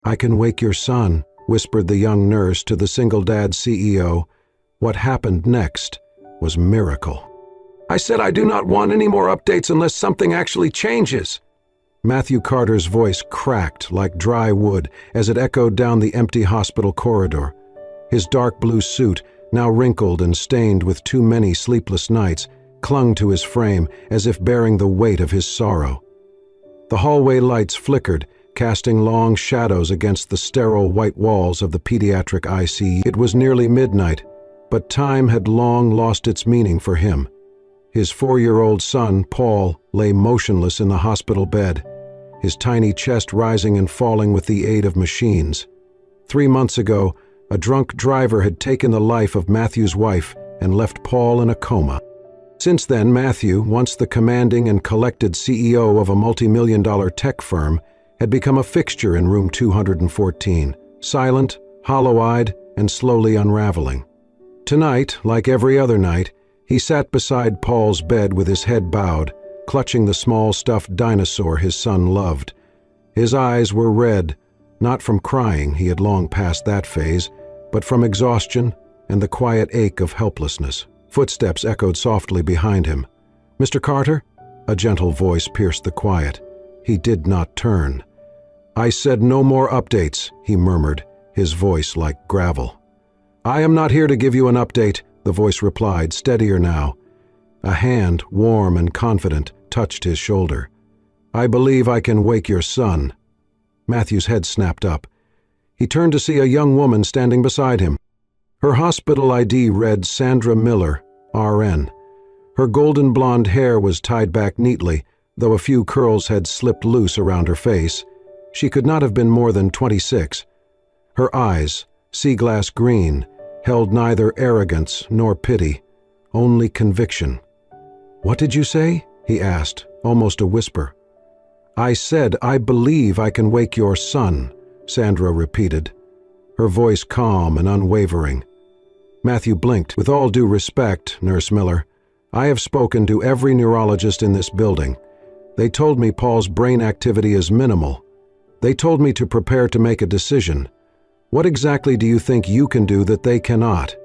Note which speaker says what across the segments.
Speaker 1: "I can wake your son," whispered the young nurse to the single-dad CEO. What happened next was miracle. "I said I do not want any more updates unless something actually changes." Matthew Carter's voice cracked like dry wood as it echoed down the empty hospital corridor. His dark blue suit, now wrinkled and stained with too many sleepless nights, clung to his frame as if bearing the weight of his sorrow. The hallway lights flickered, casting long shadows against the sterile white walls of the pediatric ICU. It was nearly midnight, but time had long lost its meaning for him. His 4-year-old son, Paul, lay motionless in the hospital bed, his tiny chest rising and falling with the aid of machines. 3 months ago, a drunk driver had taken the life of Matthew's wife and left Paul in a coma. Since then, Matthew, once the commanding and collected CEO of a multi-million-dollar tech firm, had become a fixture in room 214, silent, hollow-eyed, and slowly unraveling. Tonight, like every other night, he sat beside Paul's bed with his head bowed, clutching the small stuffed dinosaur his son loved. His eyes were red, not from crying, he had long passed that phase, but from exhaustion and the quiet ache of helplessness. Footsteps echoed softly behind him. "Mr. Carter?" A gentle voice pierced the quiet. He did not turn. "I said no more updates," he murmured, his voice like gravel. "I am not here to give you an update," the voice replied, steadier now. A hand, warm and confident, touched his shoulder. "I believe I can wake your son." Matthew's head snapped up. He turned to see a young woman standing beside him. Her hospital ID read Sandra Miller, RN. Her golden blonde hair was tied back neatly, though a few curls had slipped loose around her face. She could not have been more than 26. Her eyes, sea glass green, held neither arrogance nor pity, only conviction. "What did you say?" he asked, almost a whisper. "I said I believe I can wake your son," Sandra repeated, her voice calm and unwavering. Matthew blinked. "With all due respect, Nurse Miller, I have spoken to every neurologist in this building. They told me Paul's brain activity is minimal. They told me to prepare to make a decision. What exactly do you think you can do that they cannot?"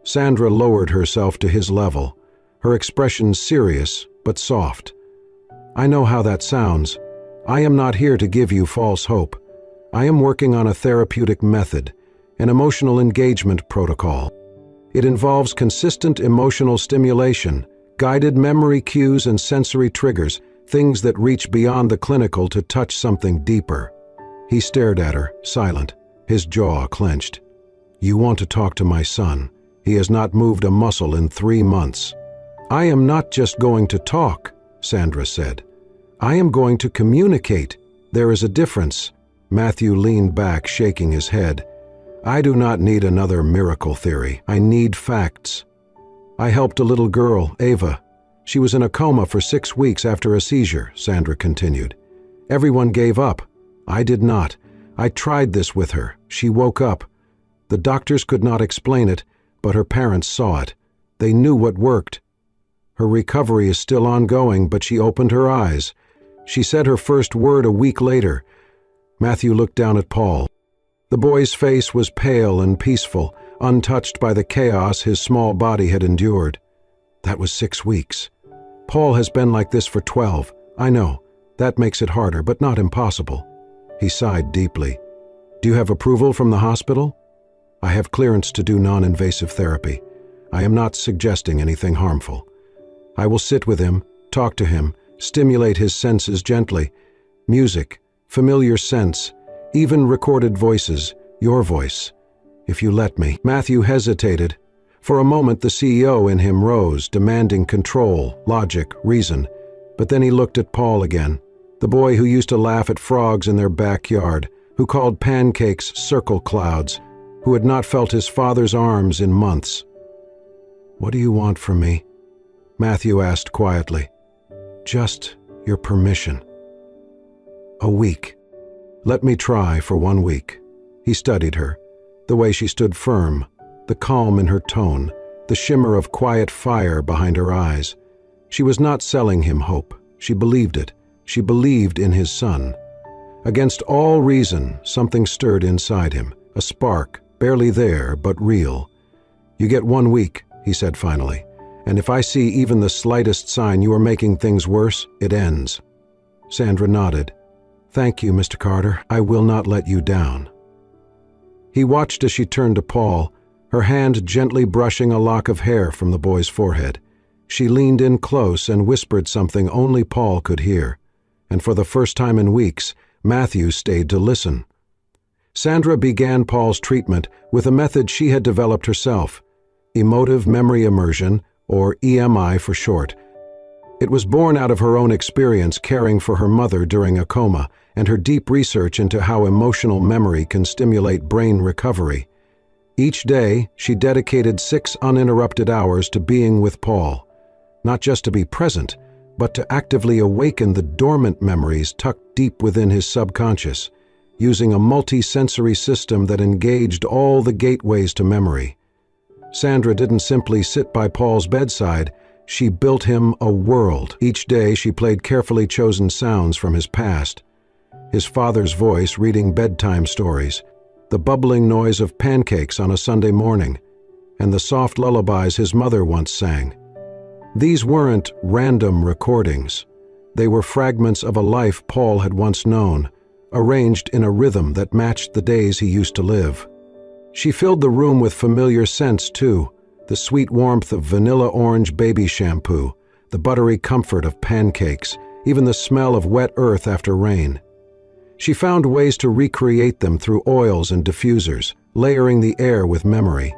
Speaker 1: Sandra lowered herself to his level, her expression serious but soft. "I know how that sounds. I am not here to give you false hope. I am working on a therapeutic method, an emotional engagement protocol. It involves consistent emotional stimulation, guided memory cues and sensory triggers, things that reach beyond the clinical to touch something deeper." He stared at her, silent, his jaw clenched. "You want to talk to my son. He has not moved a muscle in 3 months." "I am not just going to talk," Sandra said. "I am going to communicate. There is a difference." Matthew leaned back, shaking his head. "I do not need another miracle theory. I need facts. I helped a little girl, Ava. She was in a coma for 6 weeks after a seizure," Sandra continued. "Everyone gave up. I did not. I tried this with her. She woke up. The doctors could not explain it, but her parents saw it. They knew what worked. Her recovery is still ongoing, but she opened her eyes. She said her first word a week later." Matthew looked down at Paul. The boy's face was pale and peaceful, untouched by the chaos his small body had endured. "That was 6 weeks. Paul has been like this for 12. I know. That makes it harder, but not impossible." He sighed deeply. "Do you have approval from the hospital?" "I have clearance to do non-invasive therapy. I am not suggesting anything harmful. I will sit with him, talk to him, stimulate his senses gently. Music, familiar scents, even recorded voices, your voice, if you let me." Matthew hesitated. For a moment the CEO in him rose, demanding control, logic, reason. But then he looked at Paul again, the boy who used to laugh at frogs in their backyard, who called pancakes circle clouds, who had not felt his father's arms in months. "What do you want from me?" Matthew asked quietly. "Just your permission." "A week. Let me try for 1 week." He studied her, the way she stood firm, the calm in her tone, the shimmer of quiet fire behind her eyes. She was not selling him hope. She believed it. She believed in his son. Against all reason, something stirred inside him, a spark, barely there, but real. "You get 1 week," he said finally, "and if I see even the slightest sign you are making things worse, it ends." Sandra nodded. "Thank you, Mr. Carter. I will not let you down." He watched as she turned to Paul, her hand gently brushing a lock of hair from the boy's forehead. She leaned in close and whispered something only Paul could hear. And for the first time in weeks, Matthew stayed to listen. Sandra began Paul's treatment with a method she had developed herself, emotive memory immersion, or EMI for short. It was born out of her own experience caring for her mother during a coma and her deep research into how emotional memory can stimulate brain recovery. Each day, she dedicated 6 uninterrupted hours to being with Paul, not just to be present, but to actively awaken the dormant memories tucked deep within his subconscious, using a multi-sensory system that engaged all the gateways to memory. Sandra didn't simply sit by Paul's bedside, she built him a world. Each day she played carefully chosen sounds from his past. His father's voice reading bedtime stories, the bubbling noise of pancakes on a Sunday morning, and the soft lullabies his mother once sang. These weren't random recordings. They were fragments of a life Paul had once known, arranged in a rhythm that matched the days he used to live. She filled the room with familiar scents too, the sweet warmth of vanilla orange baby shampoo, the buttery comfort of pancakes, even the smell of wet earth after rain. She found ways to recreate them through oils and diffusers, layering the air with memory.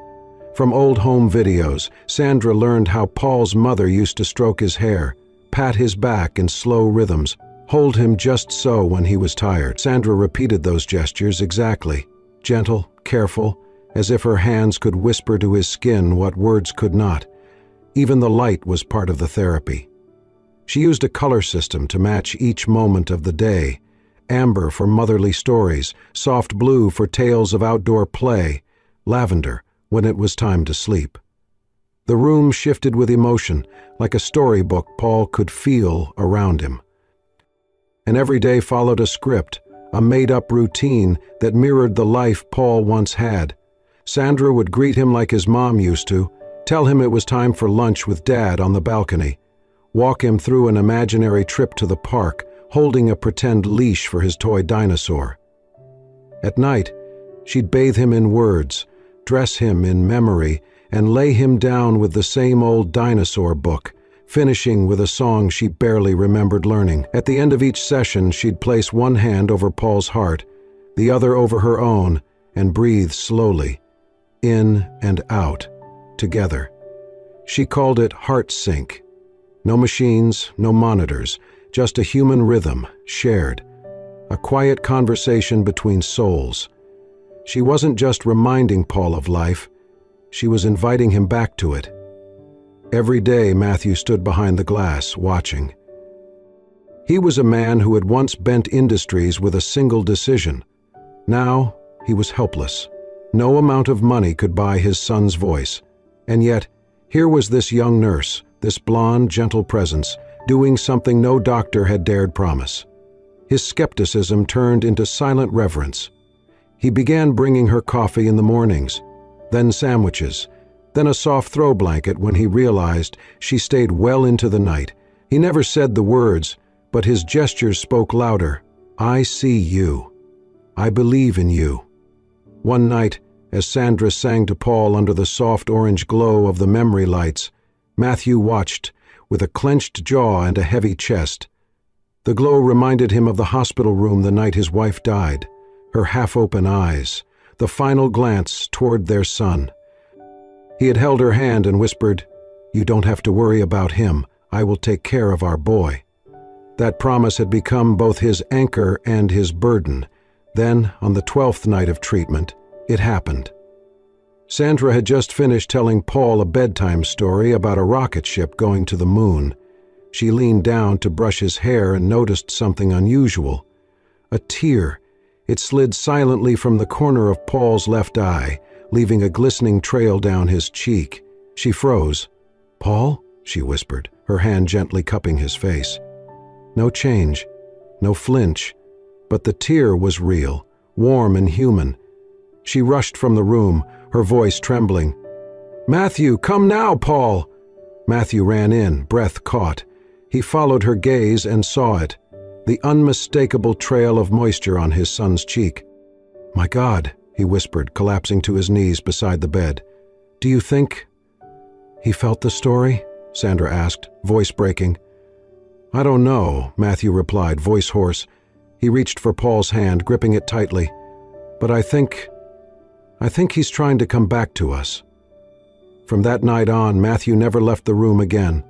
Speaker 1: From old home videos, Sandra learned how Paul's mother used to stroke his hair, pat his back in slow rhythms, hold him just so when he was tired. Sandra repeated those gestures exactly, gentle, careful, as if her hands could whisper to his skin what words could not. Even the light was part of the therapy. She used a color system to match each moment of the day, amber for motherly stories, soft blue for tales of outdoor play, lavender when it was time to sleep. The room shifted with emotion, like a storybook Paul could feel around him. And every day followed a script, a made-up routine that mirrored the life Paul once had. Sandra would greet him like his mom used to, tell him it was time for lunch with Dad on the balcony, walk him through an imaginary trip to the park, holding a pretend leash for his toy dinosaur. At night, she'd bathe him in words, dress him in memory, and lay him down with the same old dinosaur book, finishing with a song she barely remembered learning. At the end of each session, she'd place one hand over Paul's heart, the other over her own, and breathe slowly, in and out, together. She called it heart sync. No machines, no monitors, just a human rhythm, shared. A quiet conversation between souls. She wasn't just reminding Paul of life, she was inviting him back to it. Every day Matthew stood behind the glass, watching. He was a man who had once bent industries with a single decision. Now he was helpless. No amount of money could buy his son's voice. And yet, here was this young nurse, this blonde, gentle presence, doing something no doctor had dared promise. His skepticism turned into silent reverence. He began bringing her coffee in the mornings, then sandwiches, then a soft throw blanket when he realized she stayed well into the night. He never said the words, but his gestures spoke louder. "I see you. I believe in you." One night, as Sandra sang to Paul under the soft orange glow of the memory lights, Matthew watched, with a clenched jaw and a heavy chest. The glow reminded him of the hospital room the night his wife died, her half-open eyes, the final glance toward their son. He had held her hand and whispered, "You don't have to worry about him. I will take care of our boy." That promise had become both his anchor and his burden. Then, on the 12th night of treatment, it happened. Sandra had just finished telling Paul a bedtime story about a rocket ship going to the moon. She leaned down to brush his hair and noticed something unusual. A tear. It slid silently from the corner of Paul's left eye, leaving a glistening trail down his cheek. She froze. "Paul?" she whispered, her hand gently cupping his face. No change, no flinch, But the tear was real, warm and human. She rushed from the room, her voice trembling. "Matthew, come now, Paul!" Matthew ran in, breath caught. He followed her gaze and saw it, the unmistakable trail of moisture on his son's cheek. "My God," he whispered, collapsing to his knees beside the bed. "Do you think—" "He felt the story?" Sandra asked, voice breaking. "I don't know," Matthew replied, voice hoarse. He reached for Paul's hand, gripping it tightly. "But I think he's trying to come back to us." From that night on, Matthew never left the room again.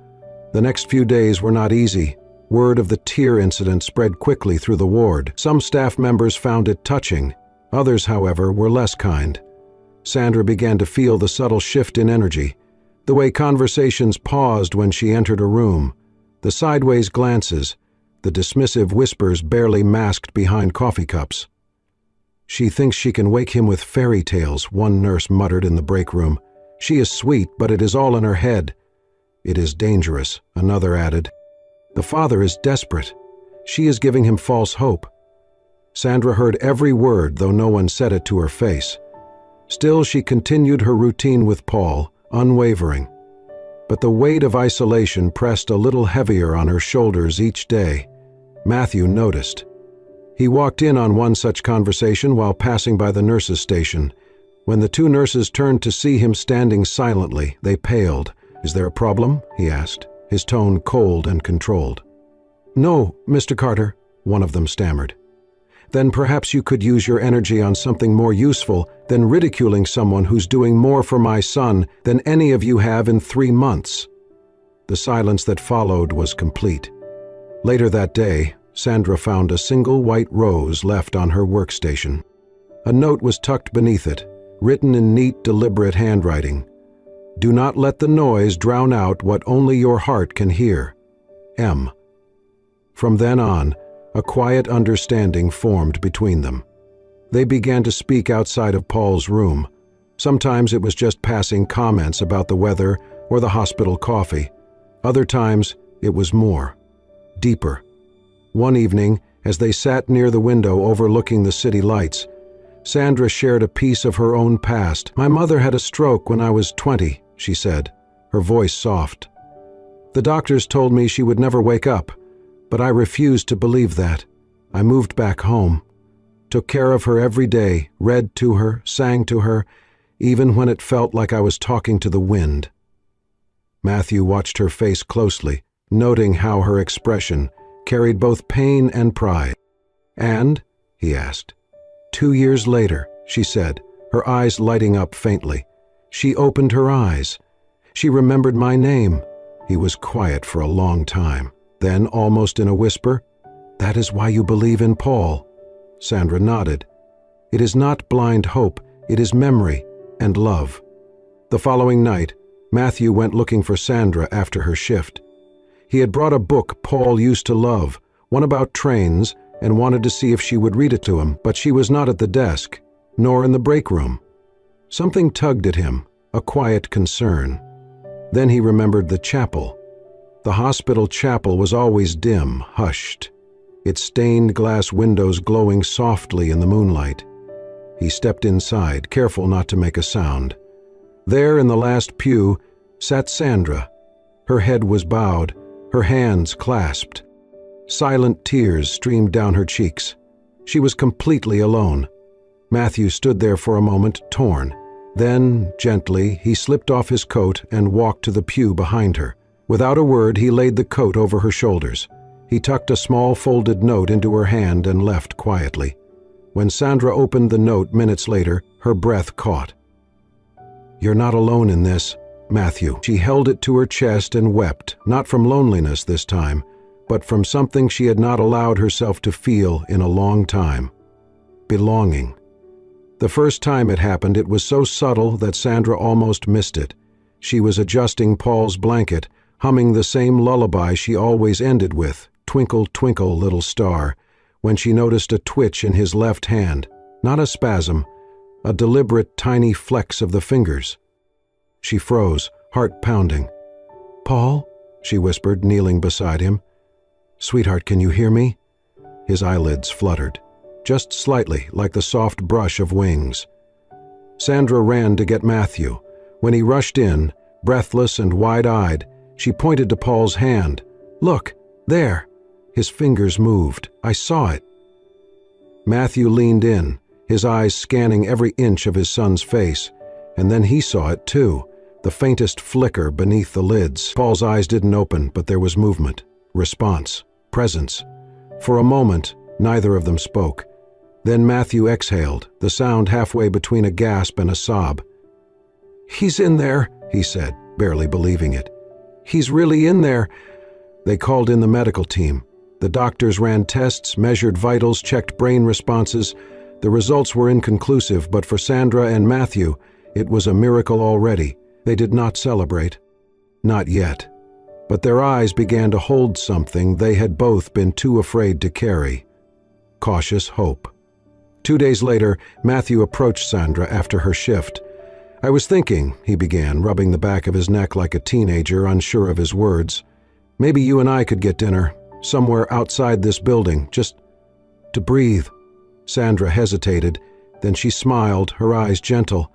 Speaker 1: The next few days were not easy. Word of the tear incident spread quickly through the ward. Some staff members found it touching. Others, however, were less kind. Sandra began to feel the subtle shift in energy, the way conversations paused when she entered a room, the sideways glances, the dismissive whispers barely masked behind coffee cups. "She thinks she can wake him with fairy tales," one nurse muttered in the break room. "She is sweet, but it is all in her head." "It is dangerous," another added. "The father is desperate. She is giving him false hope." Sandra heard every word, though no one said it to her face. Still, she continued her routine with Paul, unwavering. But the weight of isolation pressed a little heavier on her shoulders each day. Matthew noticed. He walked in on one such conversation while passing by the nurses' station. When the two nurses turned to see him standing silently, they paled. "Is there a problem?" he asked, his tone cold and controlled. "No, Mr. Carter," one of them stammered. "Then perhaps you could use your energy on something more useful than ridiculing someone who's doing more for my son than any of you have in 3 months." The silence that followed was complete. Later that day, Sandra found a single white rose left on her workstation. A note was tucked beneath it, written in neat, deliberate handwriting. "Do not let the noise drown out what only your heart can hear. M." From then on, a quiet understanding formed between them. They began to speak outside of Paul's room. Sometimes it was just passing comments about the weather or the hospital coffee. Other times, it was more, deeper. One evening, as they sat near the window overlooking the city lights, Sandra shared a piece of her own past. "My mother had a stroke when I was 20, she said, her voice soft. "The doctors told me she would never wake up, but I refused to believe that. I moved back home, took care of her every day, read to her, sang to her, even when it felt like I was talking to the wind." Matthew watched her face closely, noting how her expression carried both pain and pride. "And?" he asked. 2 years later," she said, her eyes lighting up faintly. "She opened her eyes. She remembered my name." He was quiet for a long time. Then, almost in a whisper, "That is why you believe in Paul." Sandra nodded. "It is not blind hope, it is memory and love." The following night, Matthew went looking for Sandra after her shift. He had brought a book Paul used to love, one about trains, and wanted to see if she would read it to him, but she was not at the desk, nor in the break room. Something tugged at him, a quiet concern. Then he remembered the chapel. The hospital chapel was always dim, hushed, its stained glass windows glowing softly in the moonlight. He stepped inside, careful not to make a sound. There in the last pew sat Sandra. Her head was bowed, her hands clasped. Silent tears streamed down her cheeks. She was completely alone. Matthew stood there for a moment, torn. Then, gently, he slipped off his coat and walked to the pew behind her. Without a word, he laid the coat over her shoulders. He tucked a small folded note into her hand and left quietly. When Sandra opened the note minutes later, her breath caught. "You're not alone in this, Matthew." She held it to her chest and wept, not from loneliness this time, but from something she had not allowed herself to feel in a long time. Belonging. The first time it happened, it was so subtle that Sandra almost missed it. She was adjusting Paul's blanket, humming the same lullaby she always ended with, "Twinkle, twinkle, little star," when she noticed a twitch in his left hand, not a spasm, a deliberate tiny flex of the fingers. She froze, heart pounding. "Paul?" she whispered, kneeling beside him. "Sweetheart, can you hear me?" His eyelids fluttered. just slightly, like the soft brush of wings. Sandra ran to get Matthew. When he rushed in, breathless and wide-eyed, she pointed to Paul's hand. "Look, there." His fingers moved. "I saw it." Matthew leaned in, his eyes scanning every inch of his son's face, and then he saw it too, the faintest flicker beneath the lids. Paul's eyes didn't open, but there was movement, response, presence. For a moment, neither of them spoke. Then Matthew exhaled, the sound halfway between a gasp and a sob. "He's in there," he said, barely believing it. "He's really in there." They called in the medical team. The doctors ran tests, measured vitals, checked brain responses. The results were inconclusive, but for Sandra and Matthew, it was a miracle already. They did not celebrate. Not yet. But their eyes began to hold something they had both been too afraid to carry. Cautious hope. 2 days later, Matthew approached Sandra after her shift. "I was thinking," he began, rubbing the back of his neck like a teenager, unsure of his words. "Maybe you and I could get dinner, somewhere outside this building, just to breathe." Sandra hesitated, then she smiled, her eyes gentle.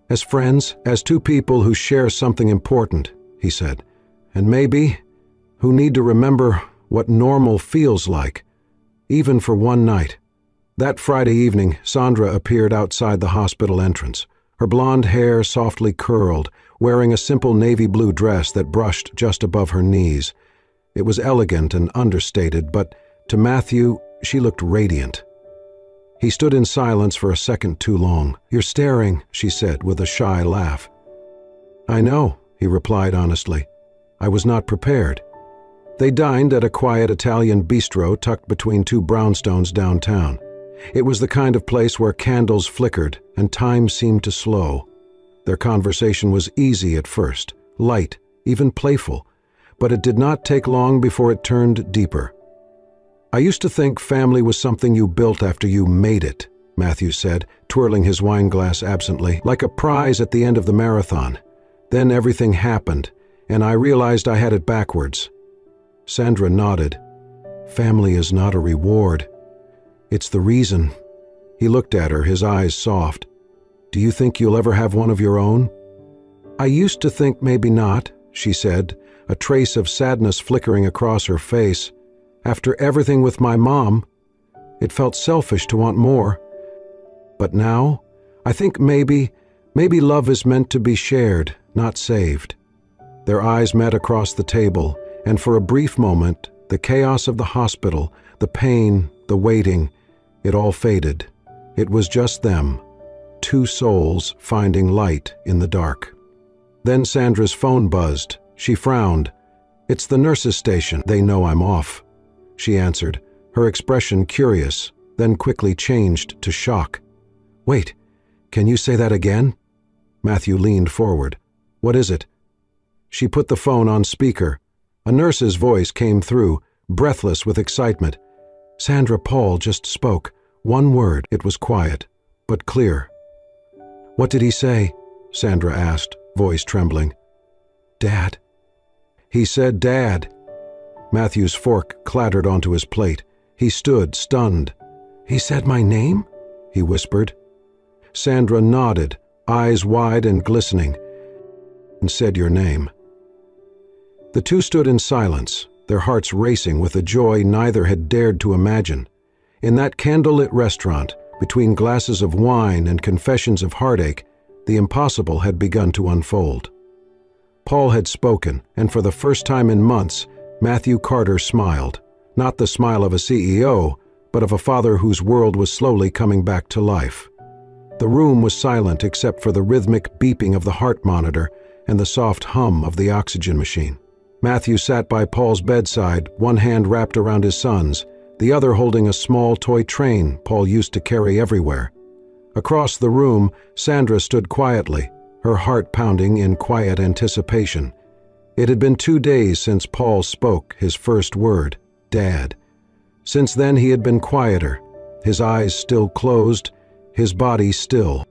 Speaker 1: "As friends, as two people who share something important," he said. "And maybe, who need to remember what normal feels like, even for one night." That Friday evening, Sandra appeared outside the hospital entrance, her blonde hair softly curled, wearing a simple navy blue dress that brushed just above her knees. It was elegant and understated, but to Matthew, she looked radiant. He stood in silence for a second too long. "You're staring," she said with a shy laugh. "I know," he replied honestly. "I was not prepared." They dined at a quiet Italian bistro tucked between two brownstones downtown. It was the kind of place where candles flickered and time seemed to slow. Their conversation was easy at first, light, even playful, but it did not take long before it turned deeper. "I used to think family was something you built after you made it," Matthew said, twirling his wineglass absently, "like a prize at the end of the marathon. Then everything happened, and I realized I had it backwards." Sandra nodded. "Family is not a reward. It's the reason." He looked at her, his eyes soft. "Do you think you'll ever have one of your own?" "I used to think maybe not," she said, a trace of sadness flickering across her face. "After everything with my mom, it felt selfish to want more. But now, I think maybe love is meant to be shared, not saved." Their eyes met across the table, and for a brief moment, the chaos of the hospital, the pain, the waiting, it all faded. It was just them, two souls finding light in the dark. Then Sandra's phone buzzed. She frowned. "It's the nurse's station. They know I'm off," she answered, her expression curious, then quickly changed to shock. "Wait, can you say that again?" Matthew leaned forward. "What is it?" She put the phone on speaker. A nurse's voice came through, breathless with excitement. "Sandra, Paul just spoke. One word." It was quiet, but clear. "What did he say?" Sandra asked, voice trembling. "Dad." "He said Dad." Matthew's fork clattered onto his plate. He stood, stunned. "He said my name?" he whispered. Sandra nodded, eyes wide and glistening, and said your name. The two stood in silence, their hearts racing with a joy neither had dared to imagine. In that candlelit restaurant, between glasses of wine and confessions of heartache, the impossible had begun to unfold. Paul had spoken, and for the first time in months, Matthew Carter smiled. Not the smile of a CEO, but of a father whose world was slowly coming back to life. The room was silent except for the rhythmic beeping of the heart monitor and the soft hum of the oxygen machine. Matthew sat by Paul's bedside, one hand wrapped around his son's, the other holding a small toy train Paul used to carry everywhere. Across the room, Sandra stood quietly, her heart pounding in quiet anticipation. It had been 2 days since Paul spoke his first word, Dad. Since then he had been quieter, his eyes still closed, his body still.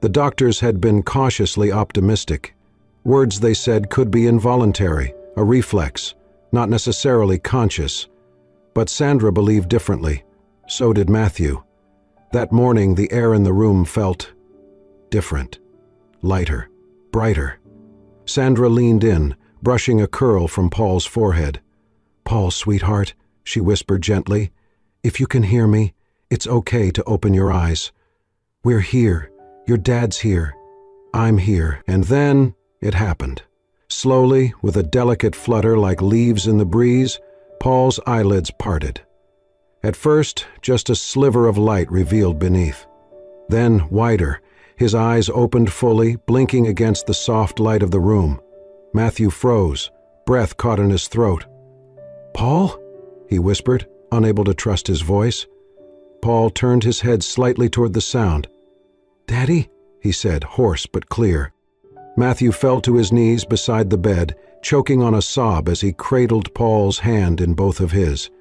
Speaker 1: The doctors had been cautiously optimistic. Words, they said, could be involuntary, a reflex, not necessarily conscious. But Sandra believed differently. So did Matthew. That morning, the air in the room felt different, lighter, brighter. Sandra leaned in, brushing a curl from Paul's forehead. "Paul, sweetheart," she whispered gently, "if you can hear me, it's okay to open your eyes. We're here. Your dad's here. I'm here." And then it happened. Slowly, with a delicate flutter like leaves in the breeze, Paul's eyelids parted. At first, just a sliver of light revealed beneath. Then, wider, his eyes opened fully, blinking against the soft light of the room. Matthew froze, breath caught in his throat. "Paul?" he whispered, unable to trust his voice. Paul turned his head slightly toward the sound. "Daddy?" he said, hoarse but clear. Matthew fell to his knees beside the bed, choking on a sob as he cradled Paul's hand in both of his.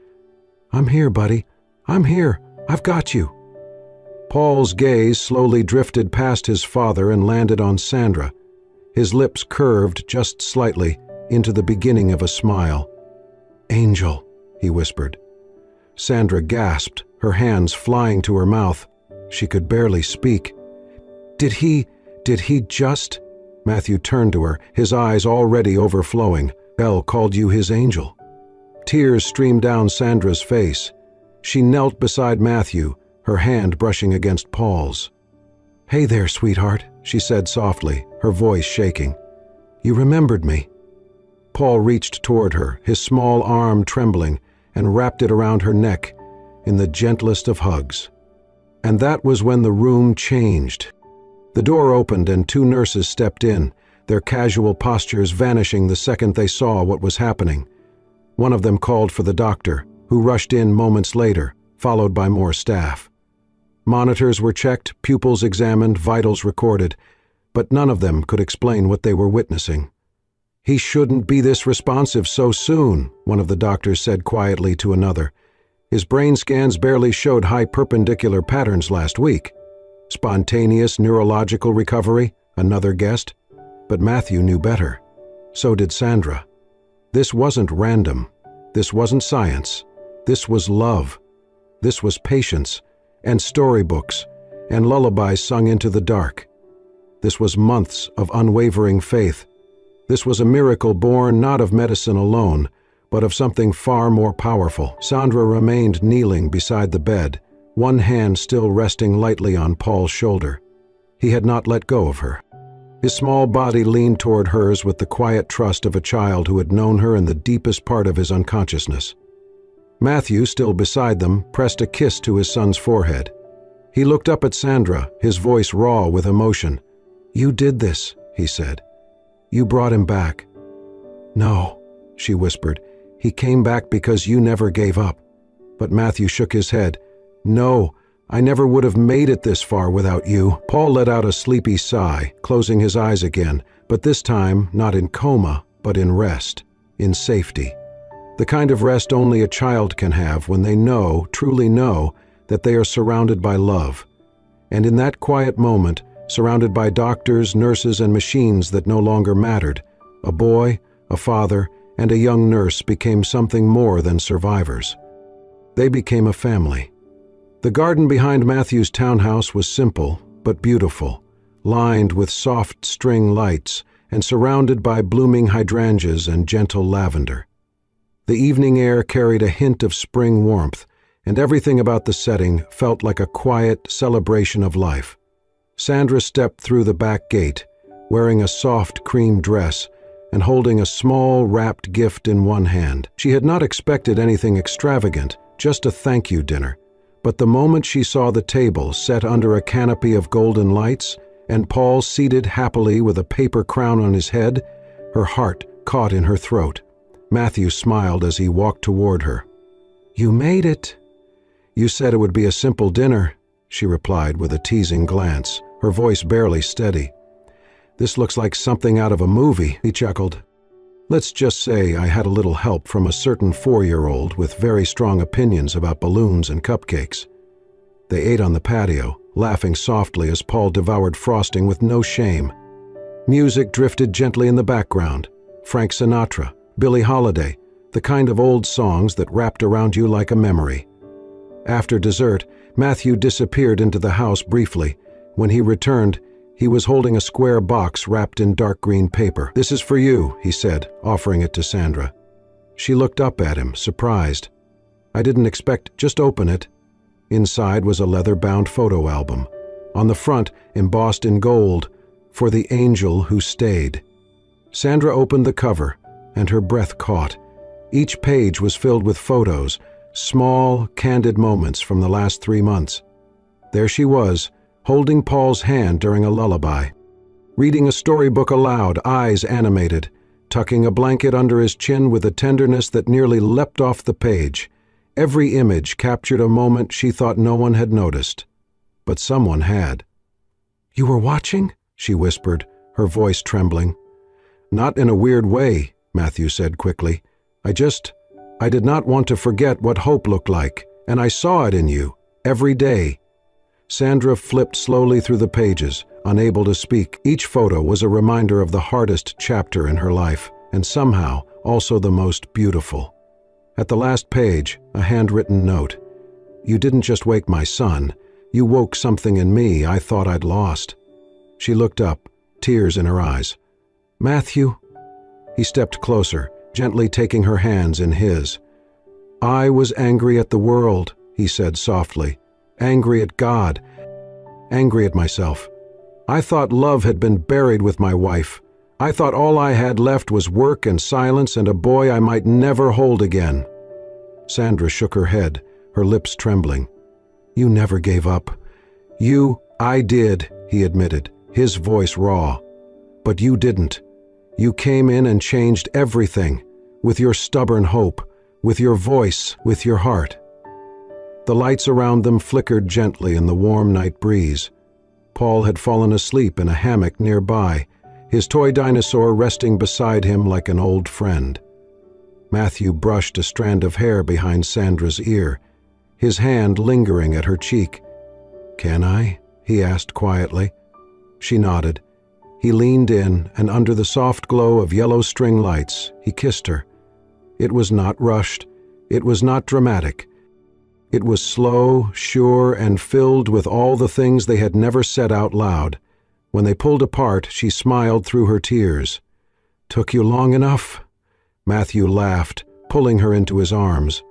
Speaker 1: "I'm here, buddy. I'm here. I've got you." Paul's gaze slowly drifted past his father and landed on Sandra. His lips curved just slightly into the beginning of a smile. "Angel," he whispered. Sandra gasped, her hands flying to her mouth. She could barely speak. Did he just? Matthew turned to her, his eyes already overflowing. "Bell called you his angel." Tears streamed down Sandra's face. She knelt beside Matthew, her hand brushing against Paul's. "Hey there, sweetheart," she said softly, her voice shaking. "You remembered me." Paul reached toward her, his small arm trembling, and wrapped it around her neck in the gentlest of hugs. And that was when the room changed. The door opened and two nurses stepped in, their casual postures vanishing the second they saw what was happening. One of them called for the doctor, who rushed in moments later, followed by more staff. Monitors were checked, pupils examined, vitals recorded, but none of them could explain what they were witnessing. "He shouldn't be this responsive so soon," one of the doctors said quietly to another. "His brain scans barely showed high perpendicular patterns last week." "Spontaneous neurological recovery," another guessed. But Matthew knew better. So did Sandra. This wasn't random. This wasn't science. This was love. This was patience, and storybooks, and lullabies sung into the dark. This was months of unwavering faith. This was a miracle born not of medicine alone, but of something far more powerful. Sandra remained kneeling beside the bed, one hand still resting lightly on Paul's shoulder. He had not let go of her. His small body leaned toward hers with the quiet trust of a child who had known her in the deepest part of his unconsciousness. Matthew, still beside them, pressed a kiss to his son's forehead. He looked up at Sandra, his voice raw with emotion. "You did this," he said. "You brought him back." "No," she whispered. "He came back because you never gave up." But Matthew shook his head. "No, I never would have made it this far without you." Paul let out a sleepy sigh, closing his eyes again, but this time not in coma, but in rest, in safety. The kind of rest only a child can have when they know, truly know, that they are surrounded by love. And in that quiet moment, surrounded by doctors, nurses, and machines that no longer mattered, a boy, a father, and a young nurse became something more than survivors. They became a family. The garden behind Matthew's townhouse was simple but beautiful, lined with soft string lights and surrounded by blooming hydrangeas and gentle lavender. The evening air carried a hint of spring warmth, and everything about the setting felt like a quiet celebration of life. Sandra stepped through the back gate, wearing a soft cream dress and holding a small wrapped gift in one hand. She had not expected anything extravagant, just a thank you dinner. But the moment she saw the table set under a canopy of golden lights and Paul seated happily with a paper crown on his head, her heart caught in her throat. Matthew smiled as he walked toward her. "You made it." "You said it would be a simple dinner," she replied with a teasing glance, her voice barely steady. "This looks like something out of a movie," he chuckled. "Let's just say I had a little help from a certain 4-year-old with very strong opinions about balloons and cupcakes." They ate on the patio, laughing softly as Paul devoured frosting with no shame. Music drifted gently in the background. Frank Sinatra, Billie Holiday, the kind of old songs that wrapped around you like a memory. After dessert, Matthew disappeared into the house briefly. When he returned, he was holding a square box wrapped in dark green paper. "This is for you," he said, offering it to Sandra. She looked up at him, surprised. "I didn't expect, just open it." Inside was a leather-bound photo album. On the front, embossed in gold, "For the angel who stayed." Sandra opened the cover, and her breath caught. Each page was filled with photos, small, candid moments from the last 3 months. There she was, holding Paul's hand during a lullaby, reading a storybook aloud, eyes animated, tucking a blanket under his chin with a tenderness that nearly leapt off the page. Every image captured a moment she thought no one had noticed. But someone had. "You were watching?" she whispered, her voice trembling. "Not in a weird way," Matthew said quickly. I did not want to forget what hope looked like, and I saw it in you, every day." Sandra flipped slowly through the pages, unable to speak. Each photo was a reminder of the hardest chapter in her life, and somehow also the most beautiful. At the last page, a handwritten note. "You didn't just wake my son. You woke something in me I thought I'd lost." She looked up, tears in her eyes. "Matthew?" He stepped closer, gently taking her hands in his. "I was angry at the world," he said softly. "Angry at God. Angry at myself. I thought love had been buried with my wife. I thought all I had left was work and silence and a boy I might never hold again." Sandra shook her head, her lips trembling. "You never gave up. I did," he admitted, his voice raw. "But you didn't. You came in and changed everything, with your stubborn hope, with your voice, with your heart." The lights around them flickered gently in the warm night breeze. Paul had fallen asleep in a hammock nearby, his toy dinosaur resting beside him like an old friend. Matthew brushed a strand of hair behind Sandra's ear, his hand lingering at her cheek. "Can I?" he asked quietly. She nodded. He leaned in, and under the soft glow of yellow string lights, he kissed her. It was not rushed. It was not dramatic. It was slow, sure, and filled with all the things they had never said out loud. When they pulled apart, she smiled through her tears. "Took you long enough?" Matthew laughed, pulling her into his arms.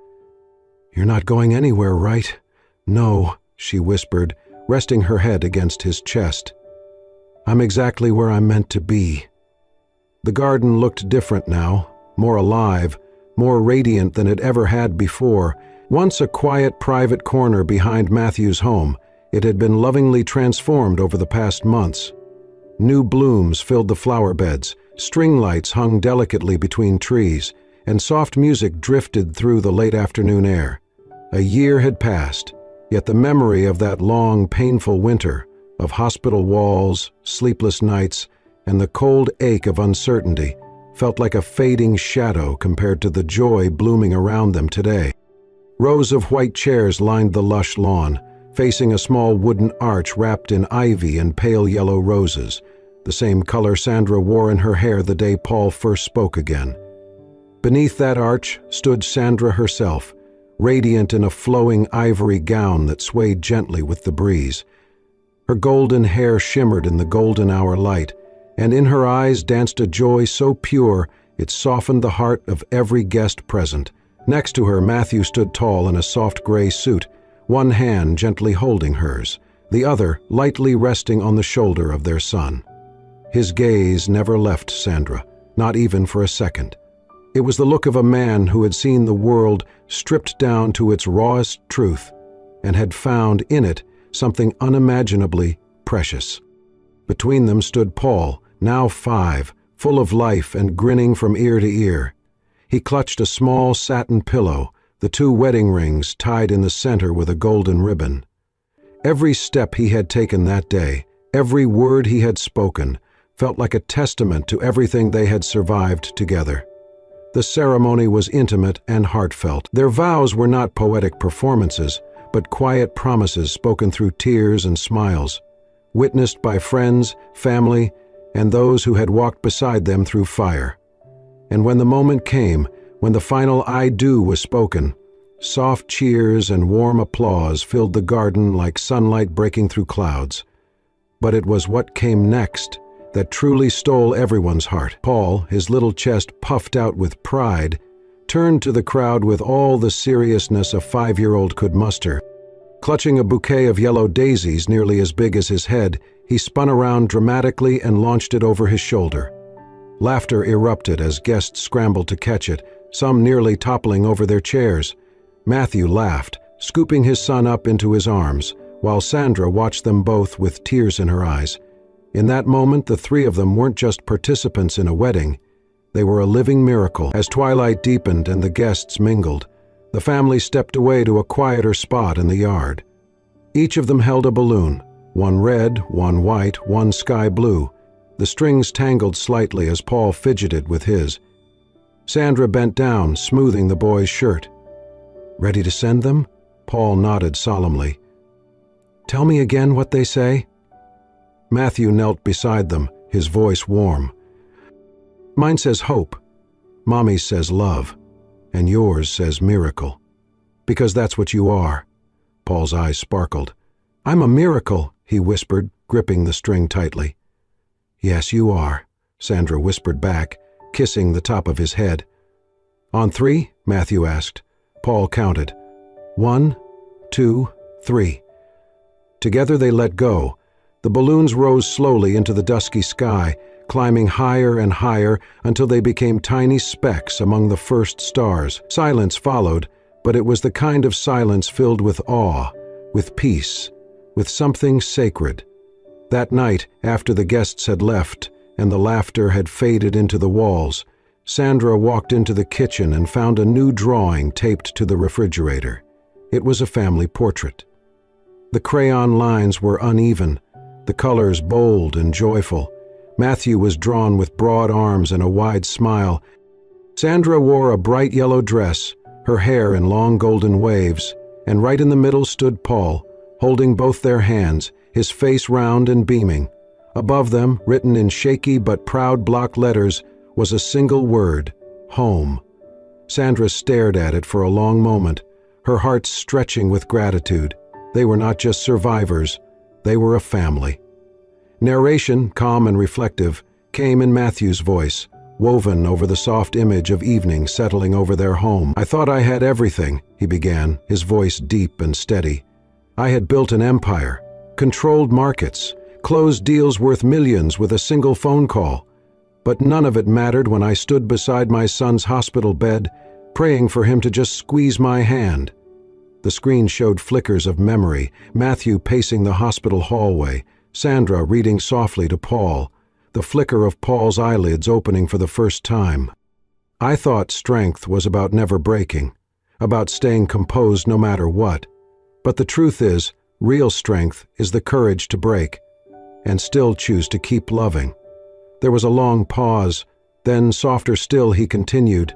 Speaker 1: "You're not going anywhere, right?" "No," she whispered, resting her head against his chest. "I'm exactly where I'm meant to be." The garden looked different now, more alive, more radiant than it ever had before. Once a quiet private corner behind Matthew's home, it had been lovingly transformed over the past months. New blooms filled the flower beds, string lights hung delicately between trees, and soft music drifted through the late afternoon air. A year had passed, yet the memory of that long, painful winter, of hospital walls, sleepless nights, and the cold ache of uncertainty, felt like a fading shadow compared to the joy blooming around them today. Rows of white chairs lined the lush lawn, facing a small wooden arch wrapped in ivy and pale yellow roses, the same color Sandra wore in her hair the day Paul first spoke again. Beneath that arch stood Sandra herself, radiant in a flowing ivory gown that swayed gently with the breeze. Her golden hair shimmered in the golden hour light, and in her eyes danced a joy so pure it softened the heart of every guest present. Next to her, Matthew stood tall in a soft gray suit, one hand gently holding hers, the other lightly resting on the shoulder of their son. His gaze never left Sandra, not even for a second. It was the look of a man who had seen the world stripped down to its rawest truth, and had found in it something unimaginably precious. Between them stood Paul, now 5, full of life and grinning from ear to ear. He clutched a small satin pillow, the 2 wedding rings tied in the center with a golden ribbon. Every step he had taken that day, every word he had spoken, felt like a testament to everything they had survived together. The ceremony was intimate and heartfelt. Their vows were not poetic performances, but quiet promises spoken through tears and smiles, witnessed by friends, family, and those who had walked beside them through fire. And when the moment came, when the final "I do" was spoken, Soft cheers and warm applause filled the garden like sunlight breaking through clouds. But it was what came next that truly stole everyone's heart. Paul, his little chest puffed out with pride, turned to the crowd with all the seriousness a 5-year-old could muster. Clutching a bouquet of yellow daisies nearly as big as his head, he spun around dramatically and launched it over his shoulder. Laughter erupted as guests scrambled to catch it, some nearly toppling over their chairs. Matthew laughed, scooping his son up into his arms, while Sandra watched them both with tears in her eyes. In that moment, the three of them weren't just participants in a wedding. They were a living miracle. As twilight deepened and the guests mingled, the family stepped away to a quieter spot in the yard. Each of them held a balloon, one red, one white, one sky blue. The strings tangled slightly as Paul fidgeted with his. Sandra bent down, smoothing the boy's shirt. "Ready to send them?" Paul nodded solemnly. "Tell me again what they say." Matthew knelt beside them, his voice warm. "Mine says hope, Mommy's says love, and yours says miracle. Because that's what you are." Paul's eyes sparkled. "I'm a miracle," he whispered, gripping the string tightly. "Yes, you are," Sandra whispered back, kissing the top of his head. "On 3?" Matthew asked. Paul counted. 1, 2, 3. Together they let go. The balloons rose slowly into the dusky sky, climbing higher and higher until they became tiny specks among the first stars. Silence followed, but it was the kind of silence filled with awe, with peace, with something sacred. That night, after the guests had left and the laughter had faded into the walls, Sandra walked into the kitchen and found a new drawing taped to the refrigerator. It was a family portrait. The crayon lines were uneven, the colors bold and joyful. Matthew was drawn with broad arms and a wide smile. Sandra wore a bright yellow dress, her hair in long golden waves, and right in the middle stood Paul, holding both their hands, his face round and beaming. Above them, written in shaky but proud block letters, was a single word: home. Sandra stared at it for a long moment, her heart stretching with gratitude. They were not just survivors, they were a family. Narration, calm and reflective, came in Matthew's voice, woven over the soft image of evening settling over their home. "I thought I had everything," he began, his voice deep and steady. "I had built an empire, controlled markets, closed deals worth millions with a single phone call. But none of it mattered when I stood beside my son's hospital bed, praying for him to just squeeze my hand." The screen showed flickers of memory, Matthew pacing the hospital hallway, Sandra reading softly to Paul, the flicker of Paul's eyelids opening for the first time. "I thought strength was about never breaking, about staying composed no matter what. But the truth is, real strength is the courage to break, and still choose to keep loving." There was a long pause, then softer still he continued,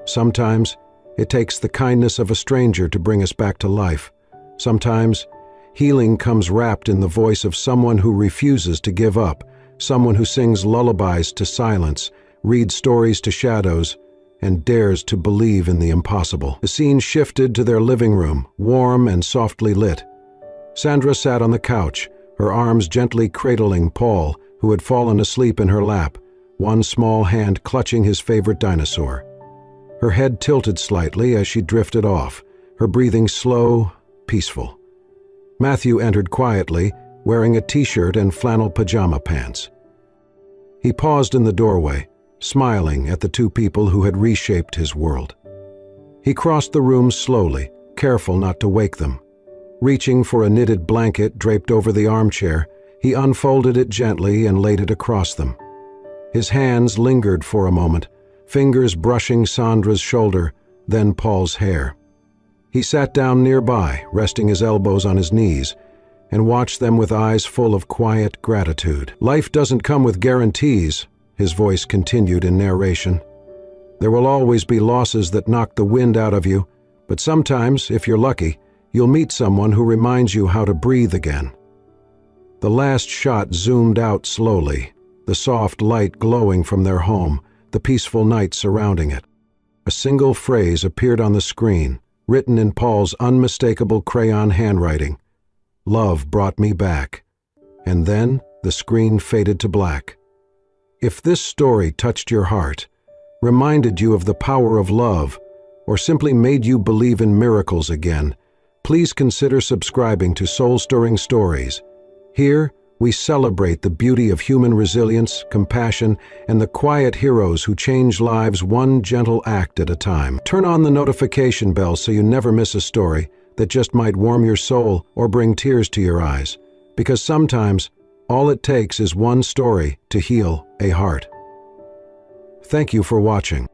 Speaker 1: "Sometimes it takes the kindness of a stranger to bring us back to life. Sometimes healing comes wrapped in the voice of someone who refuses to give up, someone who sings lullabies to silence, reads stories to shadows, and dares to believe in the impossible." The scene shifted to their living room, warm and softly lit. Sandra sat on the couch, her arms gently cradling Paul, who had fallen asleep in her lap, one small hand clutching his favorite dinosaur. Her head tilted slightly as she drifted off, her breathing slow, peaceful. Matthew entered quietly, wearing a t-shirt and flannel pajama pants. He paused in the doorway, smiling at the two people who had reshaped his world. He crossed the room slowly, careful not to wake them. Reaching for a knitted blanket draped over the armchair, he unfolded it gently and laid it across them. His hands lingered for a moment, fingers brushing Sandra's shoulder, then Paul's hair. He sat down nearby, resting his elbows on his knees, and watched them with eyes full of quiet gratitude. "Life doesn't come with guarantees," his voice continued in narration. "There will always be losses that knock the wind out of you, but sometimes, if you're lucky, you'll meet someone who reminds you how to breathe again." The last shot zoomed out slowly, the soft light glowing from their home, the peaceful night surrounding it. A single phrase appeared on the screen, written in Paul's unmistakable crayon handwriting. Love brought me back. And then the screen faded to black. If this story touched your heart, reminded you of the power of love, or simply made you believe in miracles again, please consider subscribing to Soul-Stirring Stories. Here, we celebrate the beauty of human resilience, compassion, and the quiet heroes who change lives one gentle act at a time. Turn on the notification bell so you never miss a story that just might warm your soul or bring tears to your eyes. Because sometimes, all it takes is one story to heal a heart. Thank you for watching.